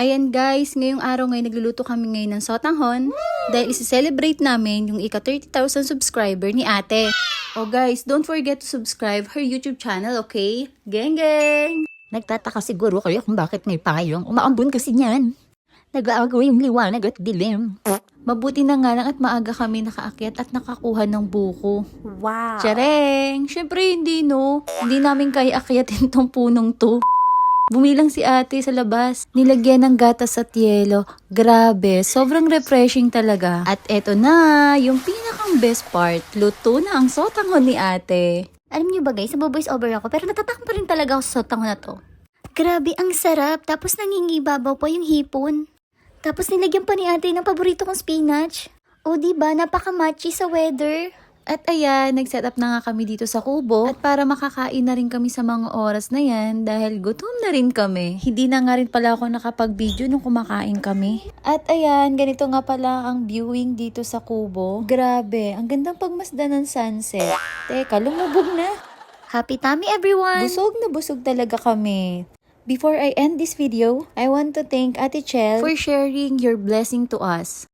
Ayan guys, ngayong araw ngayon nagluluto kami ngayon ng sotanghon dahil isi-celebrate namin yung ika 30,000 subscriber ni ate. Oh guys, don't forget to subscribe her YouTube channel, okay? Geng geng! Nagtataka siguro kayo kung bakit may payong. Umaambon kasi niyan. Nag-aagaw yung liwanag at dilim. Mabuti na nga lang at maaga kami nakaakyat at nakakuha ng buko. Wow! Tiyareng! Syempre hindi no. Hindi namin kaya akyatin tong punong to. Bumilang si ate sa labas. Nilagyan ng gatas at yelo. Grabe, sobrang refreshing talaga. At eto na, yung pinakang best part. Luto na ang sotanghon ni ate. Alam niyo ba guys, naboboice over ako pero natatakam pa rin talaga ako sa sotanghon na to. Grabe, ang sarap. Tapos nangingibabaw pa yung hipon. Tapos nilagyan pa ni ate ng paborito kong spinach. O diba, napaka-matchy sa weather. At ayan, nag-set up na nga kami dito sa kubo. At para makakain na rin kami sa mga oras na yan dahil gutom na rin kami. Hindi na nga rin pala ako nakapag-video nung kumakain kami. At ayan, ganito nga pala ang viewing dito sa kubo. Grabe, ang gandang pagmasdan ng sunset. Teka, lumubog na. Happy tummy everyone! Busog na busog talaga kami. Before I end this video, I want to thank Ate Chel for sharing your blessing to us.